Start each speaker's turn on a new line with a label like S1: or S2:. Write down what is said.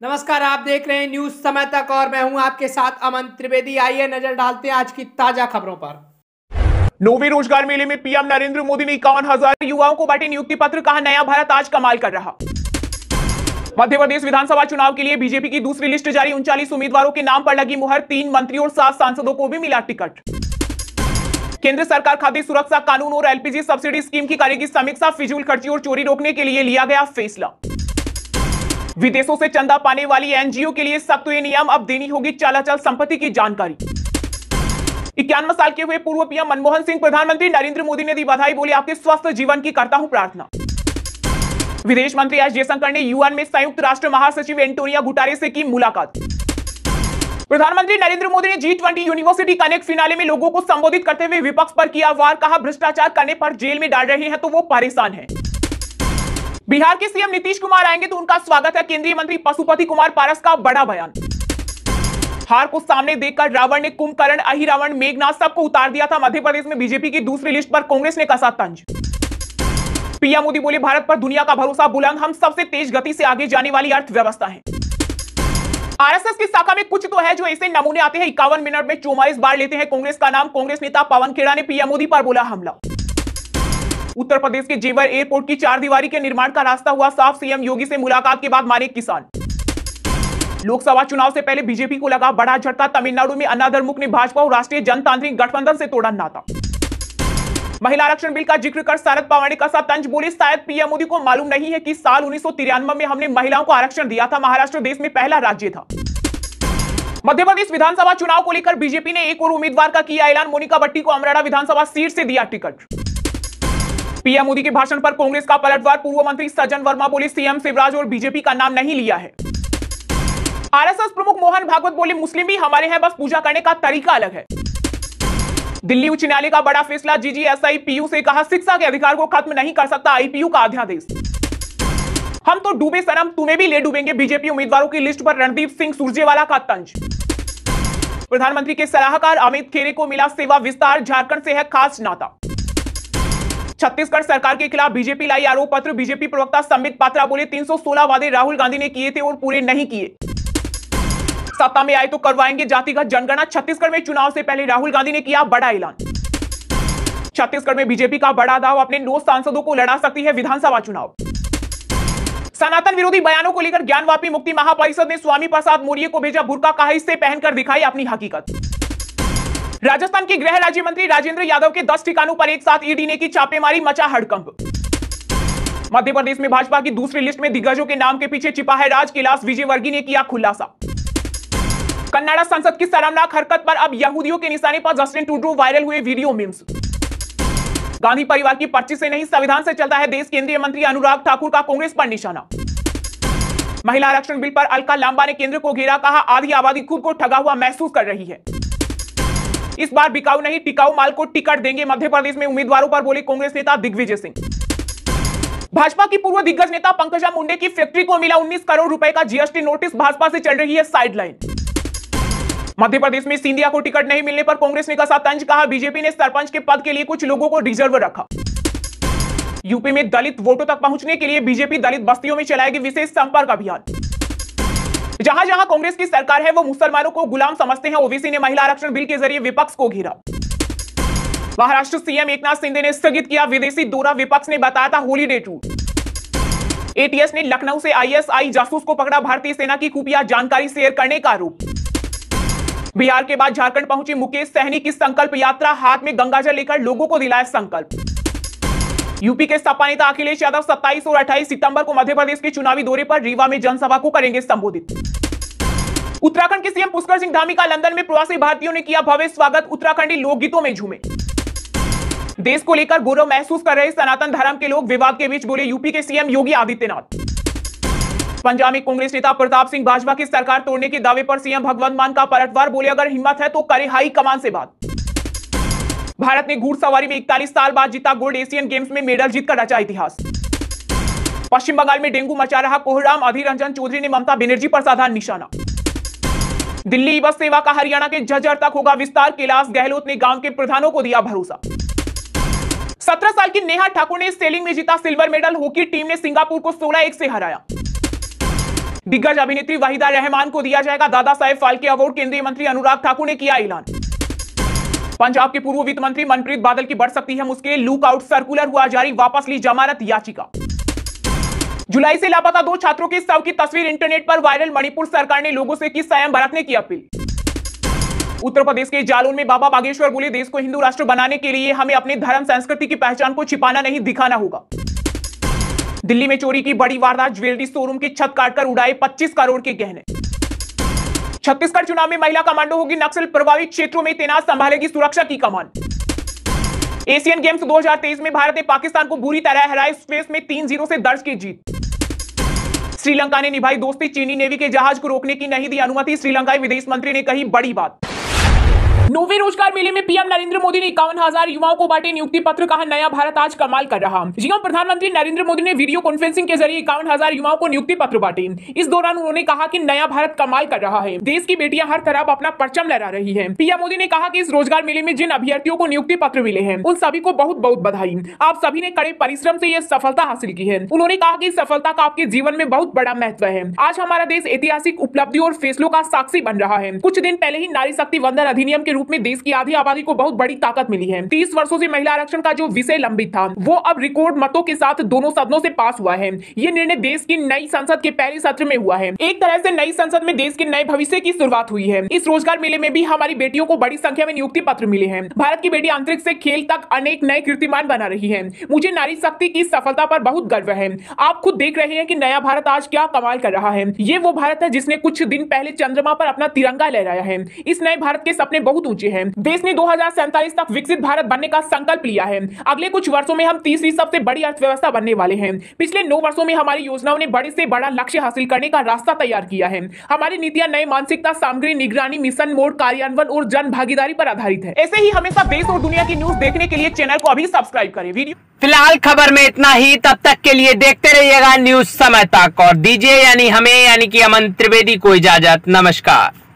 S1: नमस्कार, आप देख रहे हैं न्यूज समय तक और मैं हूं आपके साथ अमन त्रिवेदी। आइए नजर डालते हैं आज की ताजा खबरों पर।
S2: 9वें रोजगार मेले में पीएम नरेंद्र मोदी ने 51,000 युवाओं को बांटे नियुक्ति पत्र। कहा, नया भारत आज कमाल कर रहा। मध्य प्रदेश विधानसभा चुनाव के लिए बीजेपी की दूसरी लिस्ट जारी। 39 उम्मीदवारों के नाम पर लगी मुहर। 3 मंत्रियों और 7 सांसदों को भी मिला टिकट। केंद्र सरकार खाद्य सुरक्षा कानून और एलपीजी सब्सिडी स्कीम की करेगी समीक्षा। फिजूल खर्ची और चोरी रोकने के लिए लिया गया फैसला। विदेशों से चंदा पाने वाली एनजीओ के लिए सख्त हुए नियम। अब देनी होगी चलाचल संपत्ति की जानकारी। 91 साल के हुए पूर्व पीएम मनमोहन सिंह प्रधानमंत्री नरेंद्र मोदी ने दी बधाई। बोले, आपके स्वस्थ जीवन की करता हूं प्रार्थना। विदेश मंत्री एस जयशंकर ने यूएन में संयुक्त राष्ट्र महासचिव एंटोनियो गुटेरेस से की मुलाकात। प्रधानमंत्री नरेंद्र मोदी ने G20 यूनिवर्सिटी कनेक्ट फिनाले में लोगों को संबोधित करते हुए विपक्ष पर किया वार। कहा, भ्रष्टाचार करने पर जेल में डाल रहे हैं तो वो परेशान हैं। बिहार के सीएम नीतीश कुमार आएंगे तो उनका स्वागत है। केंद्रीय मंत्री पशुपति कुमार पारस का बड़ा बयान। हार को सामने देखकर रावण ने कुंभकर्ण, अहिरावण, मेघनाथ सबको उतार दिया था। मध्य प्रदेश में बीजेपी की दूसरी लिस्ट पर कांग्रेस ने कसा तंज। पीएम मोदी बोले, भारत पर दुनिया का भरोसा बुलंद। हम सबसे तेज गति से आगे जाने वाली अर्थव्यवस्था है। आरएसएस की शाखा में कुछ तो है जो ऐसे नमूने आते हैं 51 मिनट में 44 बार लेते हैं कांग्रेस का नाम। कांग्रेस नेता पवन खेड़ा ने पीएम मोदी पर बोला हमला। उत्तर प्रदेश के जेवर एयरपोर्ट की 4 दीवारी के निर्माण का रास्ता हुआ साफ। सीएम योगी से मुलाकात के बाद मारे किसान। लोकसभा चुनाव से पहले बीजेपी को लगा बड़ा झटका। तमिलनाडु में अन्नाद्रमुक ने भाजपा और राष्ट्रीय जनतांत्रिक गठबंधन से तोड़ा नाता। महिला आरक्षण बिल का जिक्र कर शरद पवार ने कसा तंज। बोले, शायद पीएम मोदी को मालूम नहीं है कि साल 1993 में हमने महिलाओं को आरक्षण दिया था। महाराष्ट्र देश में पहला राज्य था। मध्य प्रदेश विधानसभा चुनाव को लेकर बीजेपी ने एक और उम्मीदवार का किया ऐलान। मोनिका भट्टी को अमराड़ा विधानसभा सीट से दिया टिकट। पीएम मोदी के भाषण पर कांग्रेस का पलटवार। पूर्व मंत्री सज्जन वर्मा बोले, सीएम शिवराज और बीजेपी का नाम नहीं लिया है। आरएसएस प्रमुख मोहन भागवत बोले, मुस्लिम भी हमारे हैं, बस पूजा करने का तरीका अलग है। दिल्ली उच्च न्यायालय का बड़ा फैसला। जीजीएसआई पीयू से कहा, शिक्षा के अधिकार को खत्म नहीं कर सकता आईपीयू का अध्यादेश। हम तो डूबे सनम, तुम्हें भी ले डूबेंगे। बीजेपी उम्मीदवारों की लिस्ट पर रणदीप सिंह सुरजेवाला का तंज। प्रधानमंत्री के सलाहकार अमित खेरे को मिला सेवा विस्तार। झारखंड से है खास नाता। छत्तीसगढ़ सरकार के खिलाफ बीजेपी लाई आरोप पत्र। बीजेपी प्रवक्ता संबित पात्रा बोले, 316 वादे राहुल गांधी ने किए थे और पूरे नहीं किए। सत्ता में आए तो करवाएंगे जातिगत जनगणना। छत्तीसगढ़ में चुनाव से पहले राहुल गांधी ने किया बड़ा ऐलान। छत्तीसगढ़ में बीजेपी का बड़ा दाव। अपने 9 सांसदों को लड़ा सकती है विधानसभा चुनाव। सनातन विरोधी बयानों को लेकर ज्ञानवापी मुक्ति महापरिषद ने स्वामी प्रसाद मौर्य को भेजा बुर्का। कहा, इससे पहनकर दिखाई अपनी हकीकत। राजस्थान के गृह राज्य मंत्री राजेंद्र यादव के 10 ठिकानों पर एक साथ ईडी ने की छापेमारी। मचा हड़कंप। मध्य प्रदेश में भाजपा की दूसरी लिस्ट में दिग्गजों के नाम के पीछे छिपा है राज। कैलाश विजयवर्गीय ने किया खुलासा। कन्नाडा संसद की शर्मनाक हरकत पर अब यहूदियों के निशाने पर जस्टिन ट्रूडो। वायरल हुए वीडियो मीम्स। गांधी परिवार की पर्ची से नहीं संविधान से चलता है देश। केंद्रीय मंत्री अनुराग ठाकुर का कांग्रेस पर निशाना। महिला आरक्षण बिल पर अलका लांबा ने केंद्र को घेरा। कहा, आधी आबादी खुद को ठगा हुआ महसूस कर रही है। इस बार बिकाऊ नहीं टिकाऊ माल को टिकट देंगे। मध्य प्रदेश में उम्मीदवारों पर बोले कांग्रेस नेता दिग्विजय सिंह। भाजपा की पूर्व दिग्गज नेता पंकजा मुंडे की फैक्ट्री को मिला 19 करोड़ रुपए का जीएसटी नोटिस। भाजपा से चल रही है साइडलाइन। मध्य प्रदेश में सिंधिया को टिकट नहीं मिलने पर कांग्रेस ने कसा तंज। कहा, बीजेपी ने सरपंच के पद के लिए कुछ लोगों को रिजर्व रखा। यूपी में दलित वोटों तक पहुंचने के लिए बीजेपी दलित बस्तियों में चलाएगी विशेष संपर्क अभियान। जहां जहां कांग्रेस की सरकार है वो मुसलमानों को गुलाम समझते हैं। ओबीसी ने महिला आरक्षण बिल के जरिए विपक्ष को घेरा। महाराष्ट्र सीएम एकनाथ शिंदे ने स्थगित किया विदेशी दौरा। विपक्ष ने बताया था हॉलीडे टूर। एटीएस ने लखनऊ से आईएसआई जासूस को पकड़ा। भारतीय सेना की खुफिया जानकारी शेयर करने का आरोप। बिहार के बाद झारखंड पहुंची मुकेश सहनी की संकल्प यात्रा। हाथ में गंगाजल लेकर लोगों को दिलाया संकल्प। यूपी के सपा नेता अखिलेश यादव 27 और 28 सितंबर को मध्य प्रदेश के चुनावी दौरे पर रीवा में जनसभा को करेंगे संबोधित। उत्तराखंड के सीएम पुष्कर सिंह धामी का लंदन में प्रवासी भारतीयों ने किया भव्य स्वागत। उत्तराखंडी लोकगीतों में झूमे। देश को लेकर गौरव महसूस कर रहे सनातन धर्म के लोग विवाद के बीच बोले यूपी के सीएम योगी आदित्यनाथ। पंजाब में कांग्रेस नेता प्रताप सिंह भाजपा की सरकार तोड़ने के दावे पर सीएम भगवंत मान का पलटवार। बोले, अगर हिम्मत है तो करे हाई कमान से बात। भारत ने घुड़सवारी में 41 साल बाद जीता गोल्ड। एशियन गेम्स में मेडल जीतकर रचा इतिहास। पश्चिम बंगाल में डेंगू मचा रहा कोहराम। अधीर रंजन चौधरी ने ममता बनर्जी पर साधा निशाना। दिल्ली ई बस सेवा का हरियाणा के झज्जर तक होगा विस्तार। कैलाश गहलोत ने गांव के प्रधानों को दिया भरोसा। 17 साल की नेहा ठाकुर ने सेलिंग में जीता सिल्वर मेडल। हॉकी टीम ने सिंगापुर को 16-1 से हराया। दिग्गज अभिनेत्री वहीदा रहमान को दिया जाएगा दादा साहेब फाल्के अवार्ड, केंद्रीय मंत्री अनुराग ठाकुर ने किया ऐलान। पंजाब के पूर्व वित्त मंत्री मनप्रीत बादल की बढ़ सकती है मुश्किल, लुकआउट सर्कुलर हुआ जारी, वापस ली जमानत याचिका। जुलाई से लापता 2 छात्रों के शव की तस्वीर इंटरनेट पर वायरल, मणिपुर सरकार ने लोगों से की संयम बरतने की अपील। उत्तर प्रदेश के जालौन में बाबा बागेश्वर बोले, देश को हिंदू राष्ट्र बनाने के लिए हमें अपने धर्म संस्कृति की पहचान को छिपाना नहीं, दिखाना होगा। दिल्ली में चोरी की बड़ी वारदात, ज्वेलरी शोरूम की छत काटकर उड़ाए 25 करोड़ के गहने। छत्तीसगढ़ चुनाव में महिला कमांडो होगी नक्सल प्रभावित क्षेत्रों में तैनात, संभालेगी सुरक्षा की कमान। एशियन गेम्स 2023 में भारत ने पाकिस्तान को बुरी तरह हराया, स्पेस में 3-0 से दर्ज की जीत। श्रीलंका ने निभाई दोस्ती, चीनी नेवी के जहाज को रोकने की नहीं दी अनुमति, श्रीलंकाई विदेश मंत्री ने कही बड़ी बात। 9वें रोजगार मेले में पीएम नरेंद्र मोदी ने 51,000 युवाओं को बांटे नियुक्ति पत्र, कहा नया भारत आज कमाल कर रहा। जी हां, प्रधानमंत्री नरेंद्र मोदी ने वीडियो कॉन्फ्रेंसिंग के जरिए 51,000 युवाओं को नियुक्ति पत्र बांटे। इस दौरान उन्होंने कहा कि नया भारत कमाल कर रहा है, देश की बेटियां हर तरफ अपना परचम लहरा रही है। पीएम मोदी ने कहा कि इस रोजगार मेले में जिन अभ्यर्थियों को नियुक्ति पत्र मिले हैं उन सभी को बहुत बहुत बधाई, आप सभी ने कड़े परिश्रम से यह सफलता हासिल की है। उन्होंने कहा कि इस सफलता का आपके जीवन में बहुत बड़ा महत्व है। आज हमारा देश ऐतिहासिक उपलब्धियों और फैसलों का साक्षी बन रहा है। कुछ दिन पहले ही नारी शक्ति वंदन अधिनियम के रूप में देश की आधी आबादी को बहुत बड़ी ताकत मिली है। 30 वर्षों से महिला आरक्षण का जो विषय लंबित था वो अब रिकॉर्ड मतों के साथ दोनों सदनों से पास हुआ है। ये निर्णय देश की नई संसद के पहले सत्र में हुआ है। एक तरह से नई संसद में देश के नए भविष्य की शुरुआत हुई है। इस रोजगार मेले में भी हमारी बेटियों को बड़ी संख्या में नियुक्ति पत्र मिले हैं। भारत की बेटी अंतरिक्ष से खेल तक अनेक नए कीर्तिमान बना रही है। मुझे नारी शक्ति की सफलता पर बहुत गर्व है। आप खुद देख रहे हैं कि नया भारत आज क्या कमाल कर रहा है। ये वो भारत है जिसने कुछ दिन पहले चंद्रमा पर अपना तिरंगा लहराया है। इस नए भारत के सपने बहुत ऊंचे हैं। देश ने 2047 तक विकसित भारत बनने का संकल्प लिया है। अगले कुछ वर्षों में हम तीसरी सबसे बड़ी अर्थव्यवस्था बनने वाले हैं। पिछले 9 वर्षों में हमारी योजनाओं ने बड़े से बड़ा लक्ष्य हासिल करने का रास्ता तैयार किया है। हमारी नीतियां नए मानसिकता, सामग्री, निगरानी, मिशन मोड, कार्यान्वयन और जन भागीदारी पर आधारित है। ऐसे ही हमेशा देश और दुनिया की न्यूज देखने के लिए चैनल को अभी सब्सक्राइब करें। वीडियो
S3: फिलहाल खबर में इतना ही, तब तक के लिए देखते रहिएगा न्यूज समय तक और दीजिए यानी हमें यानी कि अमन त्रिवेदी को इजाजत। नमस्कार।